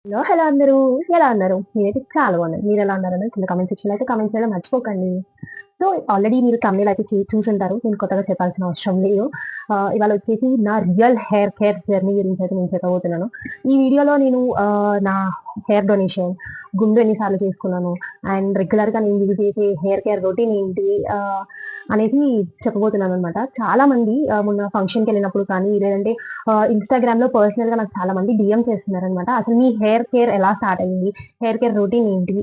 Hello అందరూ ఎలా అన్నారు? నేనైతే చాలా బాగున్నాను. మీరు ఎలా ఉన్నారని కింద కామెంట్ సెక్షన్లో అయితే కామెంట్ చేయడం మర్చిపోకండి. సో ఆల్రెడీ మీరు thumbnail అయితే చూసుంటారు. నేను కొత్తగా చెప్పాల్సిన అవసరం లేదు. ఇవాళ వచ్చేసి నా రియల్ హెయిర్ కేర్ జర్నీ గురించి అయితే నేను చెప్పబోతున్నాను. ఈ వీడియోలో నేను నా హెయిర్ డొనేషన్, గుండు ఎన్నిసార్లు చేసుకున్నాను అండ్ రెగ్యులర్‌గా నేను యూజ్ చేసే హెయిర్ కేర్ రొటీన్ ఏంటి అనేది చెప్పబోతున్నాననమాట. చాలామంది మొన్న ఫంక్షన్‌కెళ్ళినప్పుడు కానీ లేదంటే ఇన్‌స్టాగ్రామ్‌లో పర్సనల్‌గా నాకు చాలామంది డీఎం చేస్తున్నారనమాట. అసలు మీ హెయిర్ కేర్ ఎలా స్టార్ట్ అయింది? హెయిర్ కేర్ రొటీన్ ఏంటి?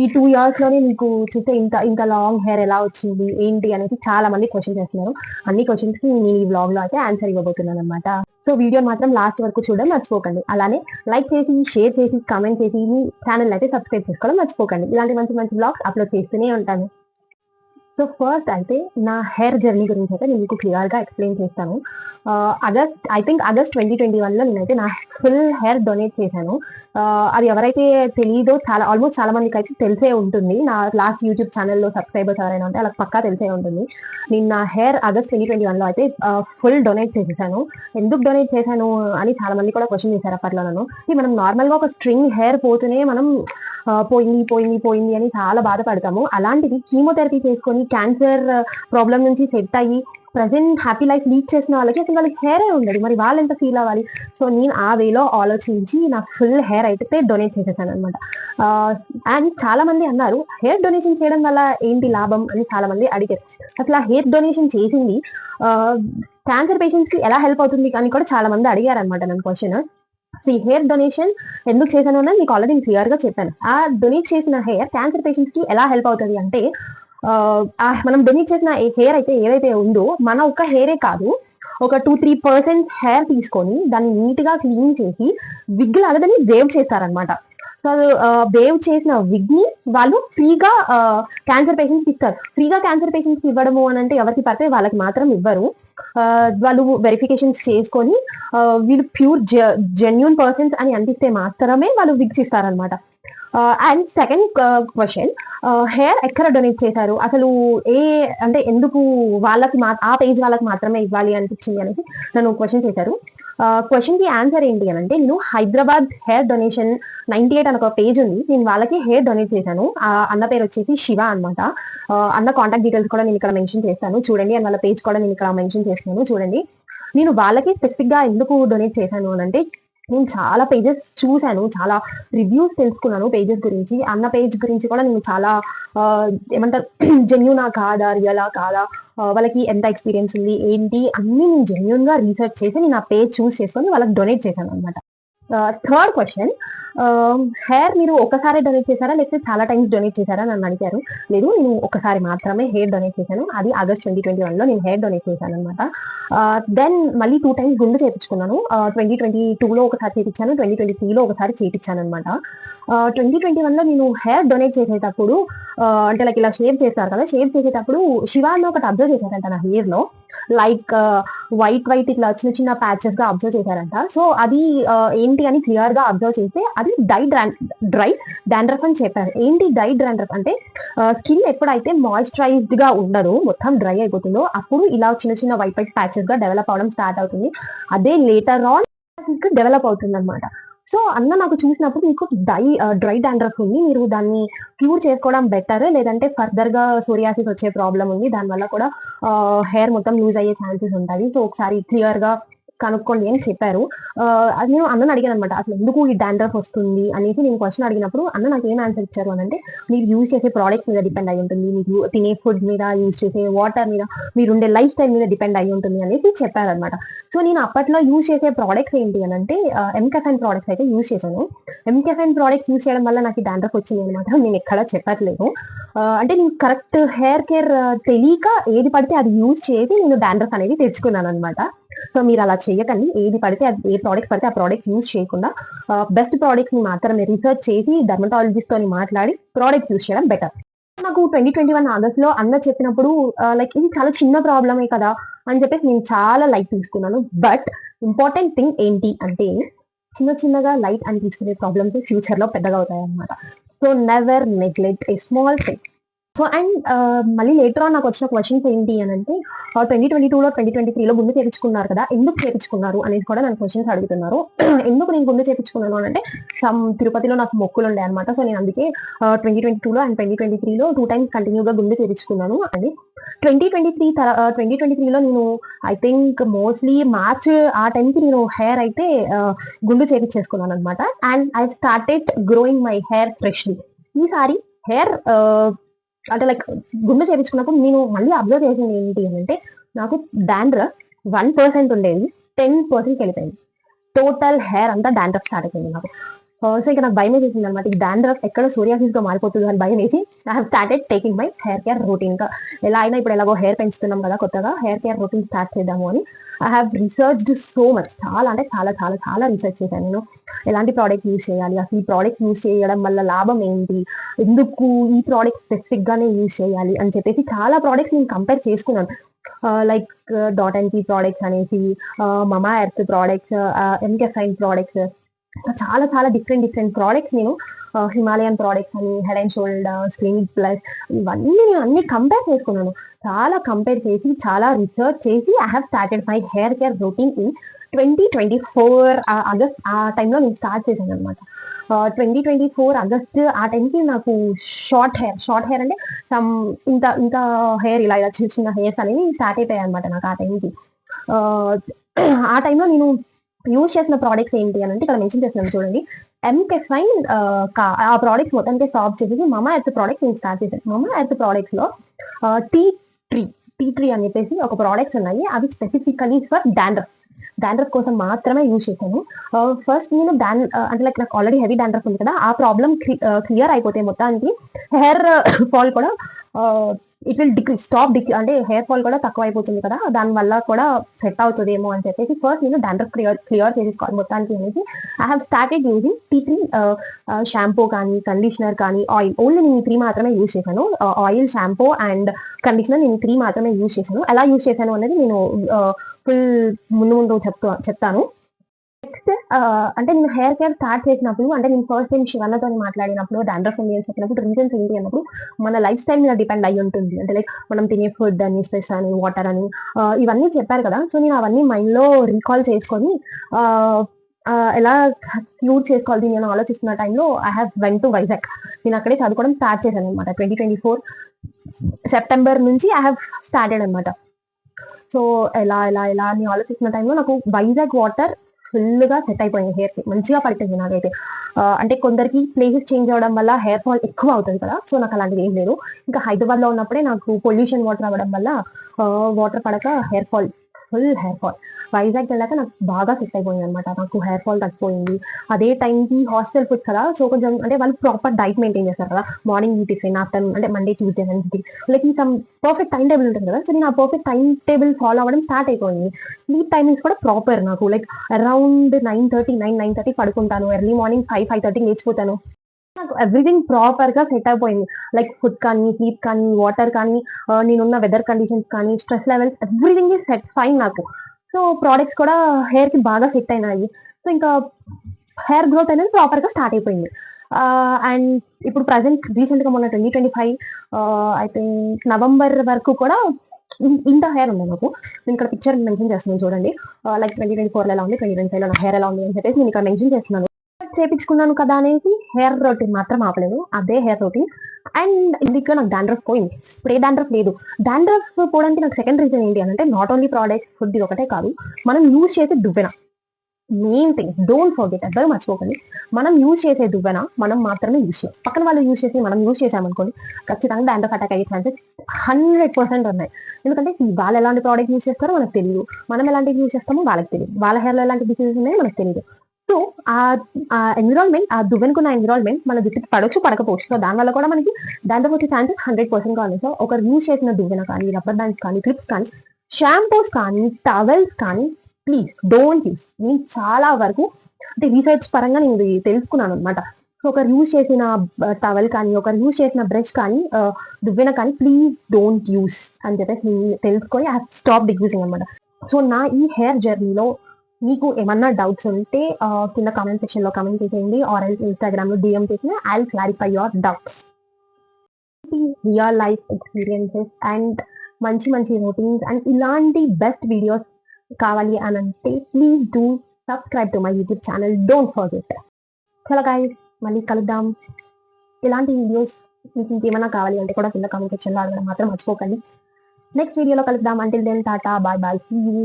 ఈ 2 ఇయర్స్‌లోనే మీకు చూస్తే ఇంత ఇంత లాంగ్ హెయిర్ ఎలా వచ్చింది? ఏంటి? అనేది చాలా మంది క్వెషన్ చేస్తున్నారు. అన్ని క్వెషన్స్‌కి నేను ఈ వ్లాగ్‌లో అయితే ఆన్సర్ ఇవ్వబోతున్నాననమాట. సో వీడియోని మాత్రం లాస్ట్ వరకు చూడడం మర్చిపోకండి. అలానే లైక్ చేసి, షేర్ చేసి, కామెంట్ చేసి మీ ఛానెల్‌ని అయితే సబ్స్క్రైబ్ చేసుకోవడం మర్చిపోకండి. ఇలాంటి మంచి మంచి వ్లాగ్స్ అప్‌లోడ్ చేస్తూనే ఉంటాను. సో ఫస్ట్ అయితే నా హెయిర్ జర్నీ గురించి అయితే నేను మీకు క్లియర్‌గా ఎక్స్‌ప్లెయిన్ చేస్తాను. ఆగస్ట్ 2021లో నేనైతే నా ఫుల్ హెయిర్ డొనేట్ చేశాను. అది ఎవరైతే తెలీదో ఆల్మోస్ట్ చాలా మందికైతే తెలిసే ఉంటుంది. నా లాస్ట్ యూట్యూబ్ ఛానెల్‌లో సబ్స్క్రైబర్స్ ఎవరైనా ఉంటే వాళ్ళకి పక్కా తెలిసే ఉంటుంది. నేను నా హెయిర్ ఆగస్ట్ 2021లో అయితే ఫుల్ డొనేట్ చేసేసాను. ఎందుకు డొనేట్ చేశాను అని చాలా మంది కూడా క్వెషన్ చేశారు అప్పట్లో నన్ను. మనం నార్మల్‌గా ఒక స్ట్రింగ్ హెయిర్ పోతూనే మనం పోయింది అని చాలా బాధపడతాము. అలాంటిది కీమోథెరపీ చేసుకొని క్యాన్సర్ ప్రాబ్లమ్ నుంచి సెట్ అయ్యి ప్రెజెంట్ హ్యాపీ లైఫ్ లీడ్ చేసిన వాళ్ళకి అసలు వాళ్ళకి హెయిరే ఉండదు. మరి వాళ్ళు ఎంత ఫీల్ అవ్వాలి? సో నేను ఆ వేలో ఆలోచించి నా ఫుల్ హెయిర్ అయితే డొనేట్ చేసేసాను అనమాట. అండ్ చాలా మంది అన్నారు హెయిర్ డొనేషన్ చేయడం వల్ల ఏంటి లాభం అని చాలా మంది అడిగారు. అసలు ఆ హెయిర్ డొనేషన్ చేసింది క్యాన్సర్ పేషెంట్స్ కి ఎలా హెల్ప్ అవుతుంది అని కూడా చాలా మంది అడిగారు అనమాట నన్ను క్వశ్చన్. ఈ హెయిర్ డొనేషన్ ఎందుకు చేశాను అన్నది మీకు ఆల్రెడీ క్లియర్ గా చెప్పాను. ఆ డొనేట్ చేసిన హెయిర్ క్యాన్సర్ పేషెంట్స్ కి ఎలా హెల్ప్ అవుతుంది అంటే మనం డొనేట్ చేసిన హెయిర్ అయితే ఏదైతే ఉందో మన ఒక్క హెయిరే కాదు, ఒక 2-3% హెయిర్ తీసుకొని దాన్ని నీట్ గా క్లీన్ చేసి విగ్ లాగా దాన్ని వేవ్ చేస్తారనమాట. సో వేవ్ చేసిన విగ్ ని వాళ్ళు ఫ్రీగా క్యాన్సర్ పేషెంట్స్ ఇస్తారు. ఫ్రీగా క్యాన్సర్ పేషెంట్స్ ఇవ్వడము అని అంటే ఎవరికి పడితే వాళ్ళకి మాత్రం ఇవ్వరు. వాళ్ళు వెరిఫికేషన్స్ చేసుకొని వీళ్ళు ప్యూర్ జెన్యున్ పర్సన్స్ అని అనిపిస్తే మాత్రమే వాళ్ళు విగ్స్ ఇస్తారనమాట. అండ్ సెకండ్ క్వశ్చన్, హెయిర్ ఎక్కడ డొనేట్ చేశారు? అసలు అంటే ఎందుకు వాళ్ళకి ఆ పేజ్ వాళ్ళకి మాత్రమే ఇవ్వాలి అనిపించింది అనేసి నన్ను క్వశ్చన్ చేశారు. క్వశ్చన్ కి ఆన్సర్ ఏంటి అని అంటే నేను హైదరాబాద్ హెయిర్ డొనేషన్ 98 అని ఒక పేజ్ ఉంది. నేను వాళ్ళకి హెయిర్ డొనేట్ చేశాను. అన్న పేరు వచ్చేసి శివ అనమాట. అన్న కాంటాక్ట్ డీటెయిల్స్ కూడా నేను ఇక్కడ మెన్షన్ చేస్తాను చూడండి. అండ్ వాళ్ళ పేజ్ కూడా నేను ఇక్కడ మెన్షన్ చేస్తున్నాను చూడండి. నేను వాళ్ళకి స్పెసిఫిక్ గా ఎందుకు డొనేట్ చేశాను అని అంటే నేను చాలా పేజెస్ చూశాను, చాలా రివ్యూస్ తెలుసుకున్నాను పేజెస్ గురించి. అన్న పేజ్ గురించి కూడా నేను చాలా ఏమంటారు జెన్యునా కాదా, రియలా కాదా, వాళ్ళకి ఎంత ఎక్స్పీరియన్స్ ఉంది ఏంటి అన్ని నేను జెన్యున్ గా రీసెర్చ్ చేసి నేను ఆ పేజ్ చూస్ చేసుకొని వాళ్ళకి డొనేట్ చేశాను అనమాట. థర్డ్ క్వశ్చన్, హెయిర్ మీరు ఒకసారి డొనేట్ చేశారా లేకపోతే చాలా టైమ్స్ డొనేట్ చేశారా నన్ను అడిగారు. లేదు, నేను ఒకసారి మాత్రమే హెయిర్ డొనేట్ చేశాను. అది ఆగస్ట్ 2021లో నేను హెయిర్ డొనేట్ చేశాను అనమాట. దెన్ మళ్ళీ 2 టైమ్స్ గుండు చేయించుకున్నాను. 2022లో ఒకసారి చేయించాను, 2023లో ఒకసారి చేయించాను అనమాట. 2021లో నేను హెయిర్ డొనేట్ చేసేటప్పుడు అంటే లైక్ ఇలా షేవ్ చేస్తారు కదా, షేవ్ చేసేటప్పుడు శివాలో ఒకటి అబ్జర్వ్ చేశారంట నా హెయిర్ లో. లైక్ వైట్ ఇట్లా చిన్న చిన్న ప్యాచెస్ గా అబ్జర్వ్ చేశారంట. సో అది ఏంటి అని క్లియర్ గా అబ్జర్వ్ చేస్తే అది డ్రై డాండ్రఫ్ అని చెప్పారు. ఏంటి డ్రై డాండ్రఫ్ అంటే స్కిన్ ఎప్పుడైతే మాయిశ్చరైజ్డ్ గా ఉండదో, మొత్తం డ్రై అయిపోతుందో అప్పుడు ఇలా చిన్న చిన్న వైట్ ప్యాచెస్ గా డెవలప్ అవడం స్టార్ట్ అవుతుంది. అదే లేటర్ ఆన్ డెవలప్ అవుతుంది అనమాట. సో అన్న నాకు చూసినప్పుడు మీకు డ్రై డాండ్రఫ్ ఉంది, మీరు దాన్ని క్యూర్ చేసుకోవడం బెటర్, లేదంటే ఫర్దర్ గా సోరియాసిస్ వచ్చే ప్రాబ్లం ఉంది, దానివల్ల కూడా హెయిర్ మొత్తం లూజ్ అయ్యే ఛాన్సెస్ ఉంటాయి. సో ఒకసారి క్లియర్ గా కనుక్కోండి అని చెప్పారు. అది నేను అన్నని అడిగాను అనమాట, అసలు ఎందుకు ఈ డాండ్రఫ్ వస్తుంది అనేసి నేను క్వశ్చన్ అడిగినప్పుడు అన్న నాకు ఏం ఆన్సర్ ఇచ్చారు అని అంటే మీరు యూజ్ చేసే ప్రోడక్ట్స్ మీద డిపెండ్ అయి ఉంటుంది, మీరు తినే ఫుడ్ మీద, యూజ్ చేసే వాటర్ మీద, మీరు ఉండే లైఫ్ స్టైల్ మీద డిపెండ్ అయి ఉంటుంది అనేసి చెప్పారనమాట. సో నేను అప్పట్లో యూజ్ చేసే ప్రోడక్ట్స్ ఏంటి అని అంటే ఎంకెఫైన్ ప్రోడక్ట్స్ అయితే యూజ్ చేశాను. ఎంకెఫైన్ ప్రోడక్ట్స్ యూజ్ చేయడం వల్ల నాకు డాండ్రఫ్ వచ్చింది అనమాట. నేను ఎక్కడా చెప్పట్లేదు. అంటే నేను కరెక్ట్ హెయిర్ కేర్ తెలియక ఏది పడితే అది యూజ్ చేసి నేను డాండ్రఫ్ అనేది తెచ్చుకున్నాను అనమాట. సో మీరు అలా చేయకండి. ఏది పడితే అది, ఏ ప్రోడక్ట్ పడితే ఆ ప్రోడక్ట్ యూజ్ చేయకుండా బెస్ట్ ప్రోడక్ట్స్ ని మాత్రమే రీసెర్చ్ చేసి డర్మటాలజిస్ట్ తోని మాట్లాడి ప్రోడక్ట్ యూజ్ చేయడం బెటర్. నాకు 2021 ఆగస్ట్ లో అన్న చెప్పినప్పుడు లైక్ ఇది చాలా చిన్న ప్రాబ్లమే కదా అని చెప్పేసి నేను చాలా లైట్ తీసుకున్నాను. బట్ ఇంపార్టెంట్ థింగ్ ఏంటి అంటే చిన్న చిన్నగా లైట్ అని తీసుకునే ప్రాబ్లమ్స్ ఫ్యూచర్ లో పెద్దగా అవుతాయి అనమాట. So never neglect a small thing. So and మళ్ళీ లేటర్ ఆన్ నాకు వచ్చిన క్వశ్చన్స్ ఏంటి అని అంటే 2022లో 2023లో గుండు చేయించుకున్నారు కదా, ఎందుకు చేయించుకున్నారు అనేది కూడా నన్ను క్వశ్చన్స్ అడుగుతున్నారు. ఎందుకు నేను గుండు చేయించుకున్నాను అని అంటే తిరుపతిలో నాకు మొక్కులు ఉండే అనమాట. సో నేను అందుకే 2022లో అండ్ 2023లో 2 టైమ్స్ కంటిన్యూగా గుండు చేయించుకున్నాను. అని 2023లో నేను ఐ థింక్ మోస్ట్లీ మార్చ్ ఆ టైంకి నేను హెయిర్ అయితే గుండు చేయించేసుకున్నాను అనమాట. And I started growing my hair freshly. ఈసారి హెయిర్ అంటే లైక్ గుండు చేయించుకున్నప్పుడు నేను మళ్ళీ అబ్జర్వ్ చేసింది ఏంటి అంటే నాకు డాండ్రఫ్ 1% ఉండేది, 10% వెళ్ళిపోయింది. టోటల్ హెయిర్ అంతా డాండ్రఫ్ స్టార్ట్ అయిపోయింది నాకు. సో ఇక నాకు భయం వేసింది అనమాట, ఈ డాండ్రఫ్ ఎక్కడ సోరియాసిస్ గా మారిపోతుంది అని భయం వేసి I have started taking my hair care routine. గా ఎలా అయినా ఇప్పుడు ఎలాగో హెయిర్ పెంచుతున్నాం కదా, కొత్తగా హెయిర్ కేర్ రొటీన్ స్టార్ట్ చేద్దాము అని I have researched so much. చాలా అంటే చాలా చాలా చాలా రీసెర్చ్ చేశాను నేను. ఎలాంటి ప్రోడక్ట్ యూజ్ చేయాలి, అసలు ఈ ప్రోడక్ట్ యూజ్ చేయడం వల్ల లాభం ఏంటి, ఎందుకు ఈ ప్రోడక్ట్ స్పెసిఫిక్ గానే యూజ్ చేయాలి అని చెప్పేసి చాలా ప్రోడక్ట్స్ నేను కంపేర్ చేసుకున్నాను. Like Dot and Key products అనేసి, మమా ఎర్త్ ప్రోడక్ట్స్, ఎంకే ఫైన్ ప్రోడక్ట్స్, చాలా చాలా డిఫరెంట్ ప్రోడక్ట్స్ నేను హిమాలయన్ ప్రోడక్ట్స్ అని, Head and Shoulder, screen plus, ఇవన్నీ నేను అన్ని కంపేర్ చేసుకున్నాను. చాలా కంపేర్ చేసి చాలా రీసెర్చ్ చేసి I have started my hair care routine in 2024 August. ఆ టైంలో నేను స్టార్ట్ చేశాను అనమాట. 2024 ఆగస్ట్ ఆ టైంకి నాకు షార్ట్ హెయిర్ అంటే సమ్ ఇంత ఇంత హెయిర్ ఇలా ఇలా చిన్న చిన్న హెయిర్స్ అనేవి స్టార్ట్ అయిపోయాయి అనమాట నాకు ఆ టైంకి. ఆ టైంలో నేను యూజ్ చేసిన ప్రోడక్ట్స్ ఏంటి అని అంటే ఇక్కడ మెన్షన్ చేస్తున్నాను చూడండి. ఎంకెఫైన్ ఆ ప్రోడక్ట్స్ మొత్తానికి స్టాప్ చేసేసి మమా ఎర్త్ ప్రోడక్ట్స్ నేను స్టార్ట్ చేశాను. మమా ఎర్త్ ప్రోడక్ట్స్ లో టీ ట్రీ అని చెప్పేసి ఒక ప్రోడక్ట్స్ ఉన్నాయి. అవి స్పెసిఫికలీ ఫర్ డాండ్రఫ్ కోసం మాత్రమే యూజ్ చేశాను. ఫస్ట్ నేను అంటే లైక్ నాకు ఆల్రెడీ హెవీ డాండ్రఫ్ ఉంది కదా, ఆ ప్రాబ్లమ్ క్లియర్ అయిపోతే మొత్తానికి హెయిర్ ఫాల్ కూడా ఇట్ విల్ స్టాప్ అంటే హెయిర్ ఫాల్ కూడా తక్కువ అయిపోతుంది కదా, దాని వల్ల కూడా సెట్ అవుతుందేమో అని చెప్పేసి ఫస్ట్ నేను డాండ్రఫ్ క్లియర్ చేసేసుకోవాలి మొత్తానికి అనేసి I have started using T three shampoo కానీ, కండిషనర్ కానీ, ఆయిల్. ఓన్లీ నేను 3 మాత్రమే యూజ్ చేశాను. ఆయిల్, షాంపూ అండ్ కండిషనర్ నేను 3 మాత్రమే యూజ్ చేశాను. ఎలా యూజ్ చేశాను అనేది నేను ఫుల్ ముందు చెప్తాను. నెక్స్ట్ అంటే నేను హెయిర్ కేర్ స్టార్ట్ చేసినప్పుడు, అంటే నేను ఫస్ట్ టైం శివన్నతో మాట్లాడినప్పుడు డాండ్రఫ్ ఉంది అని చెప్పినప్పుడు రీజన్స్ ఏంటి అన్నప్పుడు మన లైఫ్ స్టైల్ మీద డిపెండ్ అయ్యి ఉంటుంది. అంటే లైక్ మనం తినే ఫుడ్ అని, స్ట్రెస్ అని, వాటర్ అని, ఇవన్నీ చెప్పారు కదా. సో నేను అవన్నీ మైండ్ లో రీకాల్ చేసుకొని ఎలా క్యూర్ చేసుకోవాలి దీన్ని నేను ఆలోచిస్తున్న టైంలో I have went to Vizag. నేను అక్కడే చదువుకోవడం స్టార్ట్ చేశాను అనమాట. 2024 సెప్టెంబర్ నుంచి ఐ హ్యావ్ స్టార్టెడ్ అనమాట. సో ఎలా ఎలా ఎలా అని ఆలోచిస్తున్న టైంలో నాకు వైజాగ్ వాటర్ ఫుల్ గా సెట్ అయిపోయింది, హెయిర్ కి మంచిగా పడుతుంది నాకైతే. అంటే కొందరికి ప్లేసెస్ చేంజ్ అవడం వల్ల హెయిర్ ఫాల్ ఎక్కువ అవుతుంది కదా, సో నాకు అలాంటిది ఏం లేదు. ఇంకా హైదరాబాద్ లో ఉన్నప్పుడే నాకు పొల్యూషన్ వాటర్ అవ్వడం వల్ల వాటర్ పడక ఫుల్ హెయిర్ ఫాల్. వైజాగ్ వెళ్ళాక నాకు బాగా సెట్ అయిపోయింది అనమాట, నాకు హెయిర్ ఫాల్ తగ్గిపోయింది. అదే టైంకి హాస్టల్ ఫుడ్ కదా, సో కొంచెం అంటే వాళ్ళు ప్రాపర్ డైట్ మెయింటైన్ చేస్తారు కదా, మార్నింగ్ టిఫిన్, ఆఫ్టర్నూన్ అంటే Monday, Tuesday, Wednesday, like some perfect time table ఉంటుంది కదా. సో నేను ఆ పర్ఫెక్ట్ టైం టేబుల్ ఫాలో అవ్వడం స్టార్ట్ అయిపోయింది. స్లీప్ టైమింగ్స్ కూడా ప్రాపర్ నాకు, లైక్ అరౌండ్ 9:30 పడుకుంటాను, ఎర్లీ మార్నింగ్ 5:30 లేచిపోతాను. నాకు ఎవ్రీథింగ్ ప్రాపర్ గా సెట్ అయిపోయింది. లైక్ ఫుడ్ కానీ, స్లీప్ కానీ, వాటర్ కానీ, నేనున్న వెదర్ కండిషన్స్ కానీ, stress levels, everything is set fine నాకు. సో ప్రోడక్ట్స్ కూడా హెయిర్ కి బాగా సెట్ అయినాయి. సో ఇంకా హెయిర్ గ్రోత్ అనేది ప్రాపర్ గా స్టార్ట్ అయిపోయింది. అండ్ ఇప్పుడు ప్రజెంట్ రీసెంట్ గా మొన్న 2025 ఐ థింక్ నవంబర్ వరకు కూడా ఇంత హెయిర్ ఉంది నాకు. నేను ఇక్కడ పిక్చర్ మెన్షన్ చేస్తున్నాను చూడండి. లైక్ 2024 ఎలా ఉంది, 2025 లో నా హెయిర్ ఎలా ఉంది అని చెప్పేసి నేను ఇక్కడ మెన్షన్ చేస్తున్నాను. చేపించుకున్నాను కదా అనేసి హెయిర్ రొటీన్ మాత్రం ఆపలేదు, అదే హెయిర్ రొటీన్. అండ్ ఇందులో నాకు డాండ్రఫ్ పోయింది, ఇప్పుడు ఏ డాండ్రఫ్ లేదు. డాండ్రఫ్ పోవడానికి నాకు సెకండ్ రీజన్ ఏంటి అంటే నాట్ ఓన్లీ ప్రోడక్ట్స్, ఫుడ్ ఇది ఒకటే కాదు, మనం యూజ్ చేసే దువ్వెన. మెయిన్ థింగ్ డోంట్ ఫర్గెట్, ఎవ్వరు మర్చిపోకండి, మనం యూజ్ చేసే దువ్వెన మనం మాత్రమే యూజ్ చేయాలి. పక్కన వాళ్ళు యూజ్ చేసి మనం యూజ్ చేసామనుకోండి, ఖచ్చితంగా డాండ్రఫ్ అటాక్ అయ్యే ఛాన్సెస్ 100% ఉన్నాయి. ఎందుకంటే వాళ్ళు ఎలాంటి ప్రోడక్ట్ యూజ్ చేస్తారో మనకు తెలియదు, మనం ఎలాంటి యూజ్ చేస్తామో వాళ్ళకి తెలియదు, వాళ్ళ హెయిర్లో ఎలాంటి డిసీజెస్ ఉన్నాయో మనకు తెలియదు. సో ఆ ఎన్విరాన్మెంట్, ఆ దువ్వెనుకున్న ఎన్విరాన్మెంట్ మన జుట్టుకి పడవచ్చు, పడకపోవచ్చు. సో దానివల్ల కూడా మనకి డాండ్రఫ్ వచ్చే ఛాన్సెస్ 100% కావాలి. సో ఒకరు యూజ్ చేసిన దువ్వెన కానీ, రబ్బర్ బ్యాండ్స్ కానీ, క్లిప్స్ కానీ, షాంపూస్ కానీ, టవల్స్ కానీ ప్లీజ్ డోంట్ యూస్. నేను చాలా వరకు అంటే రీసెర్చ్ పరంగా నేను ఇది తెలుసుకున్నాను అనమాట. సో ఒకరు యూజ్ చేసిన టవల్ కానీ, ఒకరు యూజ్ చేసిన బ్రష్ కానీ, దువ్వెన కానీ ప్లీజ్ డోంట్ యూస్ అని చెప్పేసి నేను తెలుసుకొని ఐ హావ్ స్టాప్ యూజింగ్ అనమాట. సో నా ఈ హెయిర్ జర్నీలో మీకు ఏమన్నా డౌట్స్ ఉంటే కింద కామెంట్ సెక్షన్ లో కామెంట్ చేసేయండి, ఆర్ ఇన్స్టాగ్రామ్ లో డిఎం చేసి I will clarify your doubts. Real life experiences and మంచి మంచి రొటీన్స్ అండ్ ఇలాంటి బెస్ట్ వీడియోస్ కావాలి అని అంటే please do subscribe to my YouTube channel, don't forget. చలో గైస్, మళ్ళీ కలుద్దాం. ఇలాంటి వీడియోస్ మీకు ఇంకేమైనా కావాలి అంటే కూడా కింద కామెంట్ సెక్షన్లో అడగడం మాత్రం మర్చిపోకండి. నెక్స్ట్ వీడియోలో కలుద్దాం. Until then tata, bye bye, see you.